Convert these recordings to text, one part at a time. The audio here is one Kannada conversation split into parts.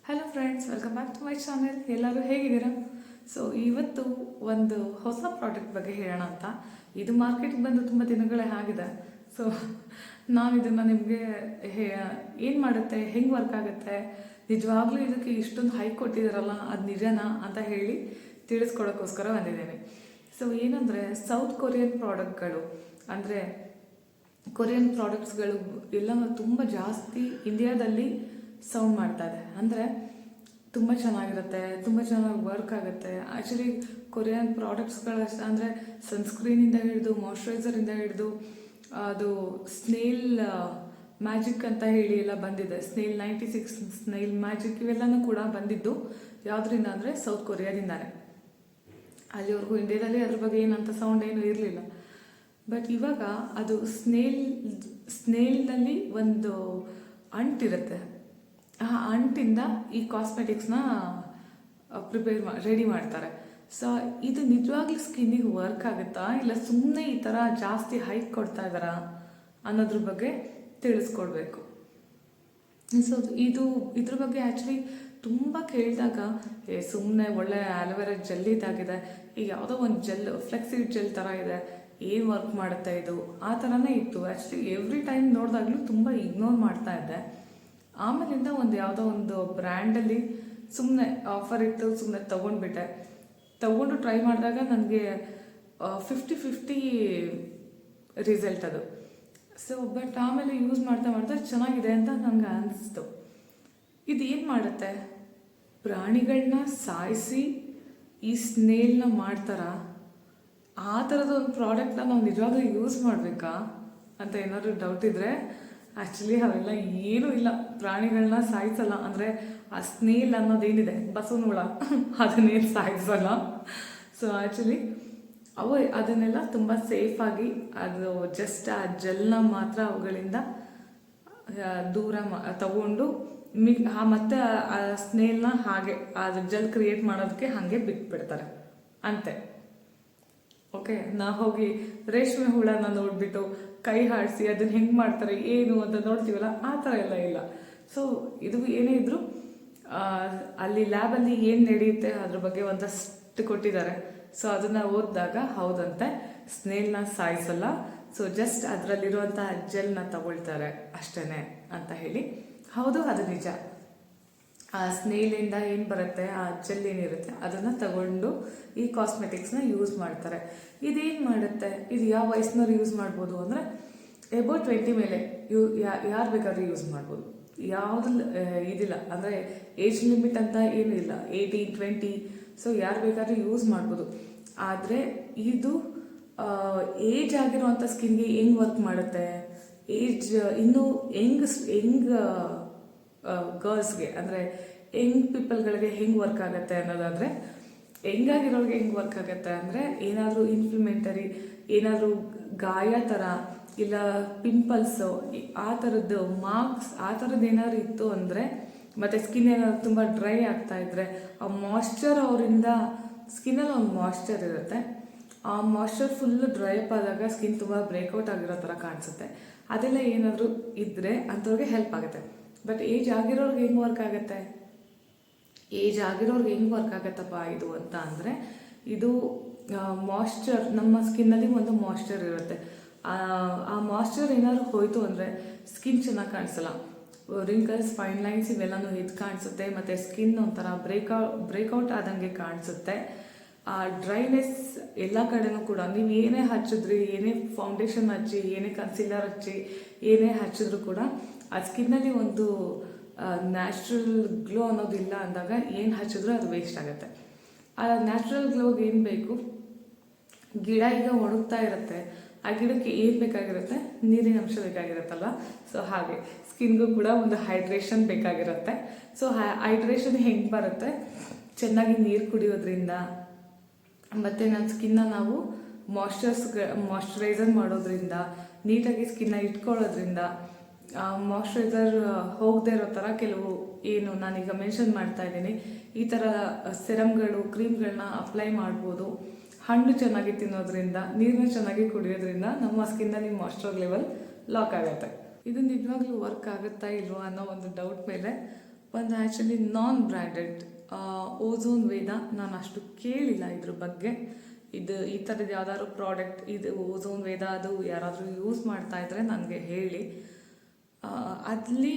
Hello friends, welcome back to my channel. ಎಲ್ಲರೂ ಹೇಗಿದ್ದೀರಾ? ಸೊ ಇವತ್ತು ಒಂದು ಹೊಸ ಪ್ರಾಡಕ್ಟ್ ಬಗ್ಗೆ ಹೇಳೋಣ ಅಂತ. ಇದು ಮಾರ್ಕೆಟ್ಗೆ ಬಂದು ತುಂಬ ದಿನಗಳೇ ಆಗಿದೆ. ಸೊ ನಾನು ಇದನ್ನು ನಿಮಗೆ ಏನು ಮಾಡುತ್ತೆ, ಹೆಂಗೆ ವರ್ಕ್ ಆಗುತ್ತೆ, ನಿಜವಾಗ್ಲೂ ಇದಕ್ಕೆ ಇಷ್ಟೊಂದು ಹೈಕ್ ಕೊಟ್ಟಿದ್ದಾರಲ್ಲ, ಅದು ನಿಜನಾ ಅಂತ ಹೇಳಿ ತಿಳಿಸ್ಕೊಡೋಕ್ಕೋಸ್ಕರ ಬಂದಿದ್ದೇನೆ. ಸೊ ಏನಂದರೆ, ಸೌತ್ ಕೊರಿಯನ್ ಪ್ರಾಡಕ್ಟ್ಗಳು ಅಂದರೆ ಕೊರಿಯನ್ ಪ್ರಾಡಕ್ಟ್ಸ್ಗಳು ಎಲ್ಲ ತುಂಬ ಜಾಸ್ತಿ ಇಂಡಿಯಾದಲ್ಲಿ ಸೌಂಡ್ ಮಾಡ್ತಾ ಇದೆ. ಅಂದರೆ ತುಂಬ ಚೆನ್ನಾಗಿರುತ್ತೆ, ತುಂಬ ಚೆನ್ನಾಗಿ ವರ್ಕ್ ಆಗುತ್ತೆ. ಆ್ಯಕ್ಚುಲಿ ಕೊರಿಯನ್ ಪ್ರಾಡಕ್ಟ್ಸ್ಗಳು ಅಂದರೆ ಸನ್ಸ್ಕ್ರೀನಿಂದ ಹಿಡಿದು ಮಾಯ್ಶ್ಚರೈಸರಿಂದ ಹಿಡಿದು ಅದು ಸ್ನೇಲ್ ಮ್ಯಾಜಿಕ್ ಅಂತ ಹೇಳಿ ಎಲ್ಲ ಬಂದಿದೆ. ಸ್ನೇಲ್ 96, ಸ್ನೇಲ್ ಮ್ಯಾಜಿಕ್ ಇವೆಲ್ಲನೂ ಕೂಡ ಬಂದಿದ್ದು ಯಾವುದರಿಂದ ಅಂದರೆ ಸೌತ್ ಕೊರಿಯಾದಿಂದಾನೆ. ಅಲ್ಲಿವರೆಗೂ ಇಂಡಿಯಾದಲ್ಲಿ ಅದ್ರ ಬಗ್ಗೆ ಏನಂತ ಸೌಂಡ್ ಏನು ಇರಲಿಲ್ಲ. ಬಟ್ ಇವಾಗ ಅದು ಸ್ನೇಲ್ನಲ್ಲಿ ಒಂದು ಅಂಟಿರುತ್ತೆ. ಆ ಅಂಟಿಂದ ಈ ಕಾಸ್ಮೆಟಿಕ್ಸ್ನ ರೆಡಿ ಮಾಡ್ತಾರೆ. ಸೊ ಇದು ನಿಜವಾಗ್ಲೂ ಸ್ಕಿನ್ನಿಗೆ ವರ್ಕ್ ಆಗುತ್ತಾ, ಇಲ್ಲ ಸುಮ್ಮನೆ ಈ ಥರ ಜಾಸ್ತಿ ಹೈಕ್ ಕೊಡ್ತಾ ಇದ್ದಾರಾ ಅನ್ನೋದ್ರ ಬಗ್ಗೆ ತಿಳಿಸ್ಕೊಡ್ಬೇಕು. ಸೊ ಇದ್ರ ಬಗ್ಗೆ ಆ್ಯಕ್ಚುಲಿ ತುಂಬ ಕೇಳಿದಾಗ ಸುಮ್ಮನೆ ಒಳ್ಳೆ ಆಲೋವೆರಾ ಜೆಲ್ ಇದಾಗಿದೆ, ಈಗ ಯಾವುದೋ ಒಂದು ಜೆಲ್ ಫ್ಲೆಕ್ಸಿಡ್ ಜೆಲ್ ಥರ ಇದೆ, ಏನು ವರ್ಕ್ ಮಾಡುತ್ತೆ ಇದು, ಆ ಥರನೇ ಇತ್ತು. ಆ್ಯಕ್ಚುಲಿ ಎವ್ರಿ ಟೈಮ್ ನೋಡಿದಾಗಲೂ ತುಂಬ ಇಗ್ನೋರ್ ಮಾಡ್ತಾ ಇದ್ದೆ. ಆಮೇಲಿಂದ ಯಾವುದೋ ಒಂದು ಬ್ರ್ಯಾಂಡಲ್ಲಿ ಸುಮ್ಮನೆ ಆಫರ್ ಇತ್ತು, ಸುಮ್ಮನೆ ತೊಗೊಂಡು ಟ್ರೈ ಮಾಡಿದಾಗ ನನಗೆ 50-50 ರಿಸಲ್ಟ್ ಅದು. ಸೊ ಬಟ್ ಆಮೇಲೆ ಯೂಸ್ ಮಾಡ್ತಾ ಚೆನ್ನಾಗಿದೆ ಅಂತ ನನಗೆ ಅನಿಸ್ತು. ಇದೇನು ಮಾಡುತ್ತೆ, ಪ್ರಾಣಿಗಳನ್ನ ಸಾಯಿಸಿ ಈ ಸ್ನೇಲ್ನ ಮಾಡ್ತಾರಾ? ಆ ಥರದ ಒಂದು ಪ್ರಾಡಕ್ಟ್ನ ನಾವು ನಿಜವಾಗ್ಲೂ ಯೂಸ್ ಮಾಡಬೇಕಾ ಅಂತ ಏನಾದರೂ ಡೌಟ್ ಇದ್ದರೆ, ಆ್ಯಕ್ಚುಲಿ ಅವೆಲ್ಲ ಏನೂ ಇಲ್ಲ. ಪ್ರಾಣಿಗಳನ್ನ ಸಾಯಿಸಲ್ಲ. ಅಂದರೆ ಆ ಸ್ನೇಲ್ ಅನ್ನೋದೇನಿದೆ, ಬಸವನ ಹುಳ, ಅದನ್ನೇನು ಸಾಯಿಸಲ್ಲ. ಸೊ ಆ್ಯಕ್ಚುಲಿ ಅದನ್ನೆಲ್ಲ ತುಂಬ ಸೇಫಾಗಿ ಅದು ಜಸ್ಟ್ ಆ ಜೆಲ್ನ ಮಾತ್ರ ಅವುಗಳಿಂದ ದೂರ ತಗೊಂಡು ಮತ್ತೆ ಆ ಸ್ನೇಲ್ನ ಹಾಗೆ ಅದು ಜೆಲ್ ಕ್ರಿಯೇಟ್ ಮಾಡೋದಕ್ಕೆ ಹಾಗೆ ಬಿಟ್ಬಿಡ್ತಾರೆ ಅಂತೆ. ಓಕೆ, ನಾವು ಹೋಗಿ ರೇಷ್ಮೆ ಹುಳನ ನೋಡಿಬಿಟ್ಟು ಕೈ ಹಾಡಿಸಿ ಅದನ್ನು ಹೆಂಗೆ ಮಾಡ್ತಾರೆ ಏನು ಅಂತ ನೋಡ್ತೀವಲ್ಲ, ಆ ಥರ ಎಲ್ಲ ಇಲ್ಲ. ಸೊ ಇದು ಏನೇ ಇದ್ದರೂ ಅಲ್ಲಿ ಲ್ಯಾಬಲ್ಲಿ ಏನು ನಡೆಯುತ್ತೆ ಅದ್ರ ಬಗ್ಗೆ ಒಂದಷ್ಟು ಕೊಟ್ಟಿದ್ದಾರೆ. ಸೊ ಅದನ್ನು ಓದಿದಾಗ ಹೌದಂತೆ, ಸ್ನೇಲ್ನ ಸಾಯಿಸಲ್ಲ, ಸೊ ಜಸ್ಟ್ ಅದರಲ್ಲಿರುವಂಥ ಜೆಲ್ನ ತಗೊಳ್ತಾರೆ ಅಷ್ಟೇ ಅಂತ ಹೇಳಿ. ಹೌದು, ಅದು ನಿಜ. ಆ ಸ್ನೇಲಿಂದ ಏನು ಬರುತ್ತೆ, ಆ ಜೆಲ್ ಏನಿರುತ್ತೆ ಅದನ್ನು ತಗೊಂಡು ಈ ಕಾಸ್ಮೆಟಿಕ್ಸ್ನ ಯೂಸ್ ಮಾಡ್ತಾರೆ. ಇದೇನು ಮಾಡುತ್ತೆ, ಇದು ಯಾವ ವಯಸ್ಸಿನವ್ರು ಯೂಸ್ ಮಾಡ್ಬೋದು ಅಂದರೆ ಅಬೌಟ್ 20 ಮೇಲೆ ಯಾರು ಬೇಕಾದ್ರೂ ಯೂಸ್ ಮಾಡ್ಬೋದು. ಯಾವುದು ಇದಿಲ್ಲ, ಅಂದರೆ ಏಜ್ ಲಿಮಿಟ್ ಅಂತ ಏನೂ ಇಲ್ಲ. 18, 20, ಸೊ ಯಾರು ಬೇಕಾದ್ರೂ ಯೂಸ್ ಮಾಡ್ಬೋದು. ಆದರೆ ಇದು ಏಜ್ ಆಗಿರುವಂಥ ಸ್ಕಿನ್ಗೆ ಹೆಂಗೆ ವರ್ಕ್ ಮಾಡುತ್ತೆ, ಏಜ್ ಇನ್ನೂ ಯಂಗ್ ಗರ್ಲ್ಸ್ಗೆ ಅಂದರೆ ಯಂಗ್ ಪೀಪಲ್ಗಳಿಗೆ ಹೆಂಗೆ ವರ್ಕ್ ಆಗುತ್ತೆ ಅನ್ನೋದಾದರೆ, ಹೆಂಗಾಗಿರೋರಿಗೆ ಹೆಂಗೆ ವರ್ಕ್ ಆಗುತ್ತೆ ಅಂದರೆ, ಏನಾದರೂ ಇನ್ಫ್ಲಮೇಟರಿ, ಏನಾದರೂ ಗಾಯ ಥರ ಇಲ್ಲ ಪಿಂಪಲ್ಸು, ಆ ಥರದ್ದು ಮಾರ್ಕ್ಸ್ ಆ ಥರದ್ದು ಏನಾದ್ರು ಇತ್ತು ಅಂದರೆ, ಮತ್ತು ಸ್ಕಿನ್ ಏನಾದ್ರು ತುಂಬ ಡ್ರೈ ಆಗ್ತಾ ಇದ್ದರೆ, ಆ ಮಾಯ್ಶ್ಚರ್ ಅವರಿಂದ ಸ್ಕಿನ್ನಲ್ಲಿ ಒಂದು ಮಾಯ್ಶ್ಚರ್ ಇರುತ್ತೆ, ಆ ಮಾಯ್ಶ್ಚರ್ ಫುಲ್ಲು ಡ್ರೈ ಅಪ್ ಆದಾಗ ಸ್ಕಿನ್ ತುಂಬ ಬ್ರೇಕ್ಔಟ್ ಆಗಿರೋ ಥರ ಕಾಣಿಸುತ್ತೆ. ಅದೆಲ್ಲ ಏನಾದರೂ ಇದ್ದರೆ ಅಂಥವ್ರಿಗೆ ಹೆಲ್ಪ್ ಆಗುತ್ತೆ. ಬಟ್ ಏಜ್ ಆಗಿರೋರ್ಗೆ ಹೆಂಗೆ ವರ್ಕ್ ಆಗುತ್ತೆ, ಇದು ಅಂತ ಅಂದರೆ, ಇದು ಮಾಯ್ಶ್ಚರ್, ನಮ್ಮ ಸ್ಕಿನ್ನಲ್ಲಿ ಒಂದು ಮಾಯ್ಶ್ಚರ್ ಇರುತ್ತೆ. ಆ ಮಾಯ್ಶ್ಚರ್ ಏನಾದರೂ ಹೋಯಿತು ಅಂದರೆ ಸ್ಕಿನ್ ಚೆನ್ನಾಗಿ ಕಾಣಿಸಲ್ಲ. ರಿಂಕಲ್ಸ್, ಫೈನ್ ಲೈನ್ಸ್ ಇವೆಲ್ಲನೂ ಇದು ಕಾಣಿಸುತ್ತೆ. ಮತ್ತು ಸ್ಕಿನ್ ಒಂಥರ ಬ್ರೇಕ್ಔಟ್ ಆದಂಗೆ ಕಾಣಿಸುತ್ತೆ. ಆ ಡ್ರೈನೆಸ್ ಎಲ್ಲ ಕಡೆನೂ ಕೂಡ ನೀವು ಏನೇ ಹಚ್ಚಿದ್ರಿ, ಏನೇ ಫೌಂಡೇಶನ್ ಹಚ್ಚಿ, ಏನೇ ಕನ್ಸೀಲರ್ ಹಚ್ಚಿ, ಏನೇ ಹಚ್ಚಿದ್ರು ಕೂಡ ಆ ಸ್ಕಿನ್ನಲ್ಲಿ ಒಂದು ನ್ಯಾಚುರಲ್ ಗ್ಲೋ ಅನ್ನೋದಿಲ್ಲ ಅಂದಾಗ ಏನು ಹಚ್ಚಿದ್ರೂ ಅದು ವೇಸ್ಟ್ ಆಗುತ್ತೆ. ಆ ನ್ಯಾಚುರಲ್ ಗ್ಲೋಗೆ ಏನು ಬೇಕು, ಗಿಡ ಈಗ ಒಣಗ್ತಾ ಇರುತ್ತೆ, ಆ ಗಿಡಕ್ಕೆ ಏನು ಬೇಕಾಗಿರುತ್ತೆ, ನೀರಿನ ಅಂಶ ಬೇಕಾಗಿರುತ್ತಲ್ಲ. ಸೊ ಹಾಗೆ ಸ್ಕಿನ್ಗೂ ಕೂಡ ಒಂದು ಹೈಡ್ರೇಷನ್ ಬೇಕಾಗಿರುತ್ತೆ. ಸೊ ಹೈಡ್ರೇಷನ್ ಹೆಂಗೆ ಬರುತ್ತೆ, ಚೆನ್ನಾಗಿ ನೀರು ಕುಡಿಯೋದ್ರಿಂದ, ಮತ್ತು ನಮ್ಮ ಸ್ಕಿನ್ನ ನಾವು ಮಾಯ್ಶ್ಚರೈಸರ್ ಮಾಡೋದ್ರಿಂದ, ನೀಟಾಗಿ ಸ್ಕಿನ್ನ ಇಟ್ಕೊಳ್ಳೋದ್ರಿಂದ, ಮಾಯ್ಶ್ಚರೈಸರ್ ಹೋಗದೆ ಇರೋ ಥರ ಕೆಲವು ಏನು ನಾನೀಗ ಮೆನ್ಷನ್ ಮಾಡ್ತಾ ಇದ್ದೀನಿ, ಈ ಥರ ಸೆರಮ್ಗಳು, ಕ್ರೀಮ್ಗಳನ್ನ ಅಪ್ಲೈ ಮಾಡ್ಬೋದು. ಹಣ್ಣು ಚೆನ್ನಾಗಿ ತಿನ್ನೋದ್ರಿಂದ, ನೀರನ್ನ ಚೆನ್ನಾಗಿ ಕುಡಿಯೋದ್ರಿಂದ ನಮ್ಮ ಸ್ಕಿನ್ನಲ್ಲಿ ಮಾಯ್ಶ್ಚರ್ ಲೆವೆಲ್ ಲಾಕ್ ಆಗುತ್ತೆ. ಇದು ನಿಜವಾಗ್ಲೂ ವರ್ಕ್ ಆಗುತ್ತಾ ಇಲ್ವಾ ಅನ್ನೋ ಒಂದು ಡೌಟ್ ಮೇಲೆ ಒಂದು ಆ್ಯಕ್ಚುಲಿ ನಾನ್ ಬ್ರ್ಯಾಂಡೆಡ್ ಓಝೋನ್ ವೇದ. ನಾನು ಅಷ್ಟು ಕೇಳಿಲ್ಲ ಇದ್ರ ಬಗ್ಗೆ. ಇದು ಈ ಥರದ್ದು ಯಾವ್ದಾದ್ರು ಪ್ರಾಡಕ್ಟ್ ಇದು ಓಝೋನ್ ವೇದ ಅದು ಯಾರಾದರೂ ಯೂಸ್ ಮಾಡ್ತಾ ಇದ್ರೆ ನನಗೆ ಹೇಳಿ. ಅಲ್ಲಿ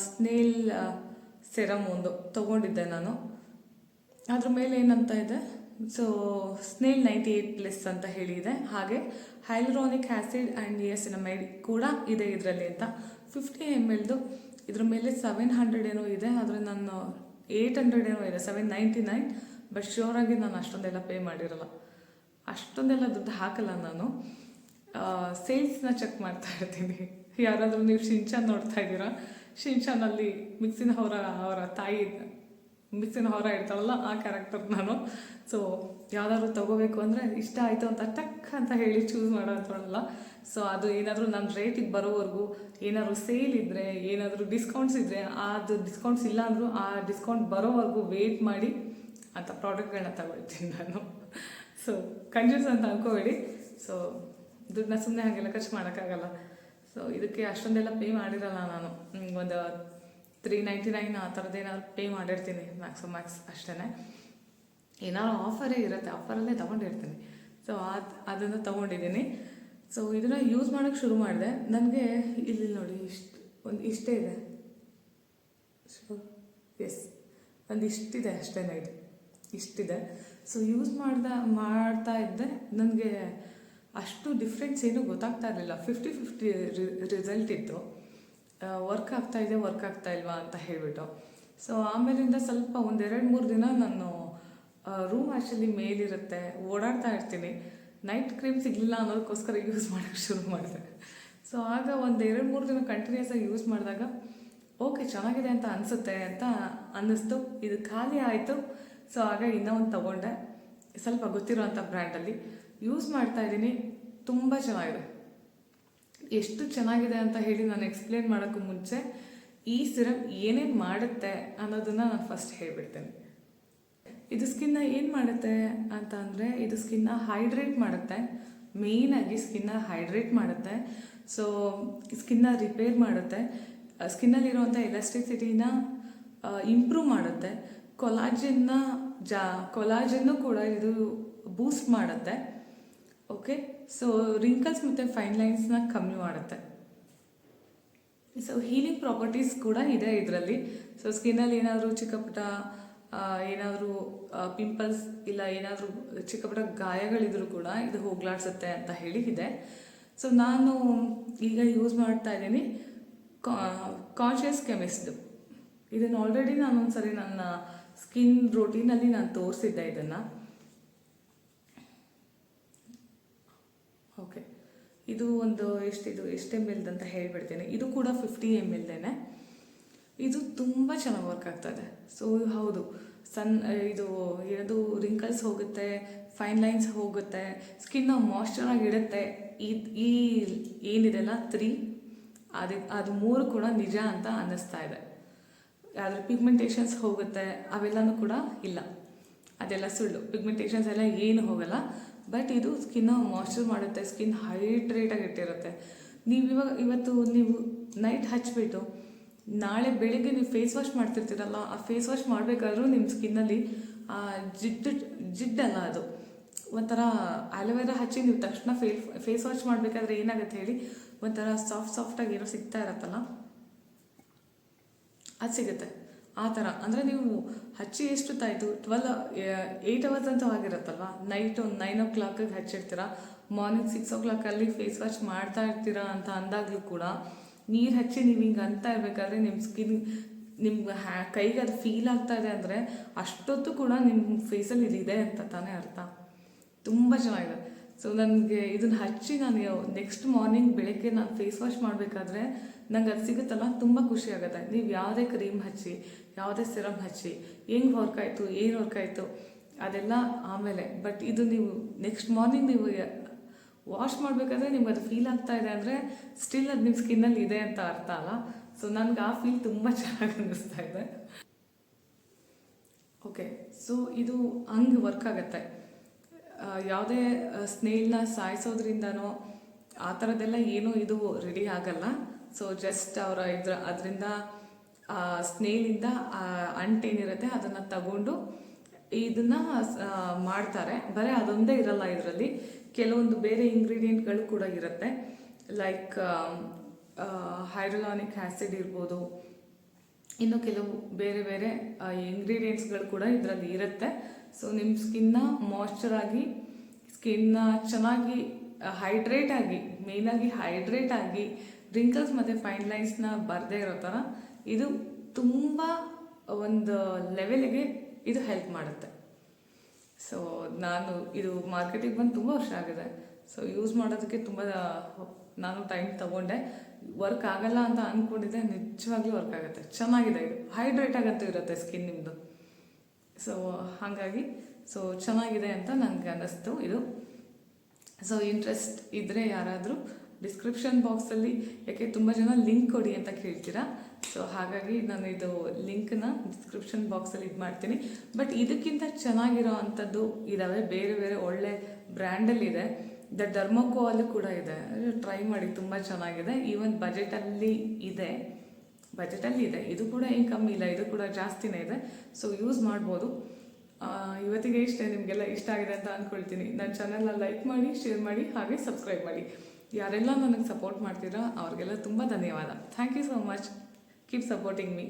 ಸ್ನೇಲ್ ಸೆರಮ್ ಒಂದು ತೊಗೊಂಡಿದ್ದೆ ನಾನು. ಅದ್ರ ಮೇಲೆ ಏನಂತ ಇದೆ, ಸೊ ಸ್ನೇಲ್ 98+ ಅಂತ ಹೇಳಿದೆ. ಹಾಗೆ ಹೈಲುರಾನಿಕ್ ಆ್ಯಸಿಡ್ ಆ್ಯಂಡ್ ನಿಯಾಸಿನಮೈಡ್ ಕೂಡ ಇದೆ ಇದರಲ್ಲಿ ಅಂತ. 50 ml ಇದ್ರ ಮೇಲೆ 700 ಏನೋ ಇದೆ, ಆದರೆ ನಾನು 800 ಏನೋ ಇದೆ, 799. ಬಟ್ ಶ್ಯೂರಾಗಿ ನಾನು ಅಷ್ಟೊಂದೆಲ್ಲ ಪೇ ಮಾಡಿರಲ್ಲ, ಅಷ್ಟೊಂದೆಲ್ಲ ದುಡ್ಡು ಹಾಕಲ್ಲ ನಾನು. ಸೇಲ್ಸ್ನ ಚೆಕ್ ಮಾಡ್ತಾ ಇರ್ತೀನಿ. ಯಾರಾದರೂ ನೀವು ಶಿನ್ಚಾನ್ ನೋಡ್ತಾ ಇದ್ದೀರಾ, ಶಿನ್ಚಾನಲ್ಲಿ ಅವರ ತಾಯಿ ಮಿಕ್ಸಿನ ಹೊರ ಇರ್ತಾಳಲ್ಲ, ಆ ಕ್ಯಾರೆಕ್ಟರ್ ನಾನು. ಸೊ ಯಾವ್ದಾದ್ರು ತೊಗೋಬೇಕು ಅಂದರೆ ಇಷ್ಟ ಆಯಿತು ಅಂತ ಟಕ್ ಅಂತ ಹೇಳಿ ಚೂಸ್ ಮಾಡೋದ್ರಲ್ಲ. ಸೊ ಅದು ಏನಾದರೂ ನನ್ನ ರೇಟಿಗೆ ಬರೋವರೆಗೂ, ಏನಾದರೂ ಸೇಲ್ ಇದ್ದರೆ, ಏನಾದರೂ ಡಿಸ್ಕೌಂಟ್ಸ್ ಇದ್ದರೆ, ಅದು ಡಿಸ್ಕೌಂಟ್ಸ್ ಇಲ್ಲ ಅಂದರೂ ಆ ಡಿಸ್ಕೌಂಟ್ ಬರೋವರೆಗೂ ವೆಯ್ಟ್ ಮಾಡಿ ಅಂಥ ಪ್ರಾಡಕ್ಟ್ಗಳನ್ನ ತಗೊಳ್ತೀನಿ ನಾನು. ಸೊ ಕಂಜೂಸ್ ಅಂತ ಅನ್ಕೋಬೇಡಿ. ಸೊ ದುಡ್ಡನ್ನ ಸುಮ್ಮನೆ ಹಾಗೆಲ್ಲ ಖರ್ಚು ಮಾಡೋಕ್ಕಾಗಲ್ಲ. ಸೊ ಇದಕ್ಕೆ ಅಷ್ಟೊಂದೆಲ್ಲ ಪೇ ಮಾಡಿರಲ್ಲ ನಾನು. ಒಂದು 399 ಆ ಥರದ್ದು ಏನಾದ್ರು ಪೇ ಮಾಡಿರ್ತೀನಿ ಮ್ಯಾಕ್ಸ್ ಅಷ್ಟೇ. ಏನಾದ್ರು ಆಫರೇ ಇರುತ್ತೆ, ಆಫರಲ್ಲೇ ತೊಗೊಂಡಿರ್ತೀನಿ. ಸೊ ಅದನ್ನು ತೊಗೊಂಡಿದ್ದೀನಿ. ಸೊ ಇದನ್ನು ಯೂಸ್ ಮಾಡೋಕ್ಕೆ ಶುರು ಮಾಡಿದೆ. ನನಗೆ ಇಲ್ಲಿ ನೋಡಿ ಇಷ್ಟೇ ಇದೆ. ಸೊ ಒಂದು ಇಷ್ಟಿದೆ ಅಷ್ಟೇ, ಇದು ಇಷ್ಟಿದೆ. ಸೊ ಯೂಸ್ ಮಾಡ್ತಾ ಇದ್ದೆ. ನನಗೆ ಅಷ್ಟು ಡಿಫ್ರೆನ್ಸ್ ಏನೂ ಗೊತ್ತಾಗ್ತಾ ಇರಲಿಲ್ಲ. 50-50 ರಿಸಲ್ಟ್ ಇತ್ತು. ವರ್ಕ್ ಆಗ್ತಾ ಇಲ್ವಾ ಅಂತ ಹೇಳಿಬಿಟ್ಟು. ಸೊ ಆಮೇಲಿಂದ ಸ್ವಲ್ಪ 1-2-3 ದಿನ ನಾನು ರೂಮ್ ಆ್ಯಕ್ಚುಲಿ ಮೇಲಿರುತ್ತೆ, ಓಡಾಡ್ತಾ ಇರ್ತೀನಿ. ನೈಟ್ ಕ್ರೀಮ್ ಸಿಗಲಿಲ್ಲ ಅನ್ನೋದಕ್ಕೋಸ್ಕರ ಯೂಸ್ ಮಾಡೋಕ್ಕೆ ಶುರು ಮಾಡಿದೆ. ಸೊ ಆಗ 1-2-3 ದಿನ ಕಂಟಿನ್ಯೂಸ್ ಆಗಿ ಯೂಸ್ ಮಾಡಿದಾಗ ಓಕೆ ಚೆನ್ನಾಗಿದೆ ಅಂತ ಅನಿಸುತ್ತೆ ಅಂತ ಅನ್ನಿಸ್ತು. ಇದು ಖಾಲಿ ಆಯಿತು. ಸೊ ಆಗ ಇನ್ನೂ ಒಂದು ತೊಗೊಂಡೆ, ಸ್ವಲ್ಪ ಗೊತ್ತಿರೋ ಅಂಥ ಬ್ರ್ಯಾಂಡಲ್ಲಿ ಯೂಸ್ ಮಾಡ್ತಾಯಿದ್ದೀನಿ. ತುಂಬ ಚೆನ್ನಾಗಿದೆ. ಎಷ್ಟು ಚೆನ್ನಾಗಿದೆ ಅಂತ ಹೇಳಿ ನಾನು ಎಕ್ಸ್ಪ್ಲೇನ್ ಮಾಡೋಕ್ಕೂ ಮುಂಚೆ ಈ ಸಿರಮ್ ಏನೇನು ಮಾಡುತ್ತೆ ಅನ್ನೋದನ್ನು ನಾನು ಫಸ್ಟ್ ಹೇಳಿಬಿಡ್ತೇನೆ. ಇದು ಸ್ಕಿನ್ನ ಏನು ಮಾಡುತ್ತೆ ಅಂತ ಅಂದರೆ, ಇದು ಸ್ಕಿನ್ನ ಹೈಡ್ರೇಟ್ ಮಾಡುತ್ತೆ. ಮೇಯ್ನಾಗಿ ಸ್ಕಿನ್ನ ಹೈಡ್ರೇಟ್ ಮಾಡುತ್ತೆ. ಸೊ ಸ್ಕಿನ್ನ ರಿಪೇರ್ ಮಾಡುತ್ತೆ. ಸ್ಕಿನ್ನಲ್ಲಿರುವಂಥ ಎಲಾಸ್ಟಿಸಿಟಿನ ಇಂಪ್ರೂವ್ ಮಾಡುತ್ತೆ. ಕೊಲಾಜನ್ನು ಕೂಡ ಇದು ಬೂಸ್ಟ್ ಮಾಡುತ್ತೆ. ಓಕೆ, ಸೊ ರಿಂಕಲ್ಸ್ ಮತ್ತು ಫೈನ್ ಲೈನ್ಸ್ನ ಕಮ್ಮಿ ಮಾಡುತ್ತೆ. ಸೊ ಹೀಲಿಂಗ್ ಪ್ರಾಪರ್ಟೀಸ್ ಕೂಡ ಇದೆ ಇದರಲ್ಲಿ. ಸೊ ಸ್ಕಿನ್ನಲ್ಲಿ ಏನಾದರೂ ಚಿಕ್ಕಪುಟ್ಟ ಏನಾದರೂ ಪಿಂಪಲ್ಸ್ ಇಲ್ಲ ಏನಾದರೂ ಚಿಕ್ಕಪುಟ್ಟ ಗಾಯಗಳಿದ್ರೂ ಕೂಡ ಇದು ಹೋಗ್ಲಾಡ್ಸುತ್ತೆ ಅಂತ ಹೇಳಿ ಇದೆ. ಸೊ ನಾನು ಈಗ ಯೂಸ್ ಮಾಡ್ತಾ ಇದ್ದೀನಿ ಕಾನ್ಷಿಯಸ್ ಕೆಮಿಸ್ಟ್ದು. ಇದನ್ನು ಆಲ್ರೆಡಿ ನಾನು ಒಂದ್ಸರಿ ನನ್ನ ಸ್ಕಿನ್ ರೋಟೀನಲ್ಲಿ ನಾನು ತೋರಿಸಿದ್ದೆ ಇದನ್ನು. ಓಕೆ, ಇದು ಒಂದು ಎಷ್ಟು ml ಅಂತ ಹೇಳಿಬಿಡ್ತೀನಿ. ಇದು ಕೂಡ 50 ml. ಇದು ತುಂಬ ಚೆನ್ನಾಗಿ ವರ್ಕ್ ಆಗ್ತದೆ. ಸೊ ಹೌದು, ಇದು ಏನದು ರಿಂಕಲ್ಸ್ ಹೋಗುತ್ತೆ, ಫೈನ್ ಲೈನ್ಸ್ ಹೋಗುತ್ತೆ, ಸ್ಕಿನ್ನ ಮಾಯ್ಶ್ಚರಾಗಿ ಇಡುತ್ತೆ. ಈ ಏನಿದೆಲ್ಲ 3 ಅದು 3 ಕೂಡ ನಿಜ ಅಂತ ಅನ್ನಿಸ್ತಾ ಇದೆ. ಆದರೆ ಪಿಗ್ಮೆಂಟೇಷನ್ಸ್ ಹೋಗುತ್ತೆ ಅವೆಲ್ಲನೂ ಕೂಡ ಇಲ್ಲ, ಅದೆಲ್ಲ ಸುಳ್ಳು. ಪಿಗ್ಮೆಂಟೇಷನ್ಸ್ ಎಲ್ಲ ಏನು ಹೋಗಲ್ಲ. ಬಟ್ ಇದು ಸ್ಕಿನ್ನ ಮಾಯ್ಶ್ಚರ್ ಮಾಡುತ್ತೆ, ಸ್ಕಿನ್ ಹೈಡ್ರೇಟಾಗಿ ಇಟ್ಟಿರುತ್ತೆ. ಇವತ್ತು ನೀವು ನೈಟ್ ಹಚ್ಬಿಟ್ಟು ನಾಳೆ ಬೆಳಿಗ್ಗೆ ನೀವು ಫೇಸ್ ವಾಶ್ ಮಾಡ್ತಿರ್ತೀರಲ್ಲ, ಆ ಫೇಸ್ ವಾಶ್ ಮಾಡಬೇಕಾದ್ರೂ ನಿಮ್ಮ ಸ್ಕಿನ್ನಲ್ಲಿ ಜಿಡ್ಡಲ್ಲ, ಅದು ಒಂಥರ ಅಲೋವೆರಾ ಹಚ್ಚಿ ನೀವು ತಕ್ಷಣ ಫೇಸ್ ವಾಶ್ ಮಾಡಬೇಕಾದ್ರೆ ಏನಾಗುತ್ತೆ ಹೇಳಿ, ಒಂಥರ ಸಾಫ್ಟಾಗಿ ಏನೋ ಸಿಗ್ತಾ ಇರತ್ತಲ್ಲ, ಅದು ಸಿಗುತ್ತೆ. ಆ ಥರ ಅಂದರೆ ನೀವು ಹಚ್ಚಿ ಎಷ್ಟೊತ್ತಾಯಿತು, 8 hours ಅಂತೂ ಆಗಿರುತ್ತಲ್ವ. ನೈಟ್ ಒಂದು 9 o'clock ಹಚ್ಚಿರ್ತೀರ, morning 6 o'clock face wash ಮಾಡ್ತಾ ಇರ್ತೀರಾ ಅಂತ ಅಂದಾಗಲೂ ಕೂಡ ನೀರು ಹಚ್ಚಿ ನೀವು ಹಿಂಗೆ ಅಂತ ಇರಬೇಕಾದ್ರೆ ನಿಮ್ಮ ಕೈಗೆ ಅದು ಫೀಲ್ ಆಗ್ತಾ ಇದೆ ಅಂದರೆ ಅಷ್ಟೊತ್ತು ಕೂಡ ನಿಮ್ಮ ಫೇಸಲ್ಲಿ ಇದಿದೆ ಅಂತ ತಾನೇ ಅರ್ಥ. ತುಂಬ ಚೆನ್ನಾಗಿದೆ. ಸೊ ನನಗೆ ಇದನ್ನು ಹಚ್ಚಿ ನಾನು ನೆಕ್ಸ್ಟ್ ಮಾರ್ನಿಂಗ್ ಬೆಳಗ್ಗೆ ನಾನು ಫೇಸ್ ವಾಶ್ ಮಾಡಬೇಕಾದ್ರೆ ನಂಗೆ ಅದು ಸಿಗುತ್ತಲ್ಲ, ತುಂಬ ಖುಷಿ ಆಗುತ್ತೆ. ನೀವು ಯಾವುದೇ ಕ್ರೀಮ್ ಹಚ್ಚಿ, ಯಾವುದೇ ಸಿರಮ್ ಹಚ್ಚಿ, ಹೆಂಗೆ ವರ್ಕ್ ಆಯಿತು, ಏನು ವರ್ಕ್ ಆಯಿತು ಅದೆಲ್ಲ ಆಮೇಲೆ. ಬಟ್ ಇದು ನೀವು ನೆಕ್ಸ್ಟ್ ಮಾರ್ನಿಂಗ್ ನೀವು ವಾಶ್ ಮಾಡಬೇಕಾದ್ರೆ ನಿಮ್ಗೆ ಅದು ಫೀಲ್ ಆಗ್ತಾ ಇದೆ ಅಂದರೆ ಸ್ಟಿಲ್ ಅದು ನಿಮ್ಮ ಸ್ಕಿನ್ನಲ್ಲಿ ಇದೆ ಅಂತ ಅರ್ಥ ಅಲ್ಲ. ಸೊ ನನಗೆ ಆ ಫೀಲ್ ತುಂಬ ಚೆನ್ನಾಗಿ ಅನ್ನಿಸ್ತಾ ಇದೆ. ಓಕೆ, ಸೊ ಇದು ಹಂಗೆ ವರ್ಕ್ ಆಗುತ್ತೆ. ಯಾವುದೇ ಸ್ನೇಲ್ನ ಸಾಯಿಸೋದ್ರಿಂದನೋ ಆ ಥರದ್ದೆಲ್ಲ ಏನೂ ಇದು ರೆಡಿ ಆಗಲ್ಲ. ಸೊ ಜಸ್ಟ್ ಅದರಿಂದ ಸ್ನೇಲಿಂದ ಅಂಟೇನಿರುತ್ತೆ ಅದನ್ನು ತಗೊಂಡು ಇದನ್ನ ಮಾಡ್ತಾರೆ. ಬರೀ ಅದೊಂದೇ ಇರಲ್ಲ, ಇದರಲ್ಲಿ ಕೆಲವೊಂದು ಬೇರೆ ಇಂಗ್ರೀಡಿಯೆಂಟ್ಗಳು ಕೂಡ ಇರುತ್ತೆ. ಲೈಕ್ ಹೈಡ್ರೋಲಾನಿಕ್ ಆ್ಯಸಿಡ್ ಇರ್ಬೋದು, ಇನ್ನು ಕೆಲವು ಬೇರೆ ಬೇರೆ ಇಂಗ್ರೀಡಿಯೆಂಟ್ಸ್ಗಳು ಕೂಡ ಇದರಲ್ಲಿ ಇರುತ್ತೆ. ಸೊ ನಿಮ್ಮ ಸ್ಕಿನ್ನ ಮಾಯ್ಶ್ಚರ್ ಆಗಿ, ಸ್ಕಿನ್ನ ಚೆನ್ನಾಗಿ ಹೈಡ್ರೇಟ್ ಆಗಿ, ಮೇಯ್ನಾಗಿ ಹೈಡ್ರೇಟ್ ಆಗಿ, ರಿಂಕಲ್ಸ್ ಮತ್ತು ಫೈನ್ ಲೈನ್ಸ್ನ ಬರದೇ ಇರೋ ಥರ ಇದು ತುಂಬ ಒಂದು ಲೆವೆಲ್ಗೆ ಇದು ಹೆಲ್ಪ್ ಮಾಡುತ್ತೆ. ಸೊ ನಾನು ಇದು ಮಾರ್ಕೆಟಿಗೆ ಬಂದು ತುಂಬ ವರ್ಷ ಆಗಿದೆ. ಸೊ ಯೂಸ್ ಮಾಡೋದಕ್ಕೆ ತುಂಬ ನಾನು ಟೈಮ್ ತಗೊಂಡೆ. ವರ್ಕ್ ಆಗಲ್ಲ ಅಂತ ಅಂದ್ಕೊಂಡಿದ್ದೆ, ನಿಜವಾಗ್ಲೂ ವರ್ಕ್ ಆಗುತ್ತೆ. ಚೆನ್ನಾಗಿದೆ, ಇದು ಹೈಡ್ರೇಟ್ ಆಗಂತೂ ಇರುತ್ತೆ ಸ್ಕಿನ್ ನಿಮ್ಮದು. ಸೊ ಹಾಗಾಗಿ ಚೆನ್ನಾಗಿದೆ ಅಂತ ನನಗೆ ಅನ್ನಿಸ್ತು ಇದು. ಸೊ ಇಂಟ್ರೆಸ್ಟ್ ಇದ್ದರೆ ಯಾರಾದರೂ ಡಿಸ್ಕ್ರಿಪ್ಷನ್ ಬಾಕ್ಸಲ್ಲಿ, ಯಾಕೆ ತುಂಬ ಜನ ಲಿಂಕ್ ಕೊಡಿ ಅಂತ ಕೇಳ್ತೀರಾ. ಸೊ ಹಾಗಾಗಿ ನಾನು ಇದು ಲಿಂಕ್ನ ಡಿಸ್ಕ್ರಿಪ್ಷನ್ ಬಾಕ್ಸಲ್ಲಿ ಇದು ಮಾಡ್ತೀನಿ. ಬಟ್ ಇದಕ್ಕಿಂತ ಚೆನ್ನಾಗಿರೋ ಅಂಥದ್ದು ಇದ್ದಾವೆ, ಬೇರೆ ಬೇರೆ ಒಳ್ಳೆ ಬ್ರ್ಯಾಂಡಲ್ಲಿದೆ. ಡರ್ಮೋಕೋ ಅಲ್ಲಿ ಕೂಡ ಇದೆ, ಟ್ರೈ ಮಾಡಿ, ತುಂಬ ಚೆನ್ನಾಗಿದೆ. ಈವನ್ ಬಜೆಟಲ್ಲಿ ಇದೆ, ಇದು ಕೂಡ ಏನು ಕಮ್ಮಿ ಇಲ್ಲ, ಇದು ಕೂಡ ಜಾಸ್ತಿನೇ ಇದೆ. ಸೊ ಯೂಸ್ ಮಾಡ್ಬೋದು. ಇವತ್ತಿಗೆ ಇಷ್ಟೇ. ನಿಮಗೆಲ್ಲ ಇಷ್ಟ ಆಗಿದೆ ಅಂತ ಅಂದ್ಕೊಳ್ತೀನಿ. ನನ್ನ ಚಾನಲ್ನ ಲೈಕ್ ಮಾಡಿ, ಶೇರ್ ಮಾಡಿ, ಹಾಗೆ ಸಬ್ಸ್ಕ್ರೈಬ್ ಮಾಡಿ. ಯಾರೆಲ್ಲ ನನಗೆ ಸಪೋರ್ಟ್ ಮಾಡ್ತೀರಾ ಅವ್ರಿಗೆಲ್ಲ ತುಂಬ ಧನ್ಯವಾದ. Thank you so much. Keep supporting me.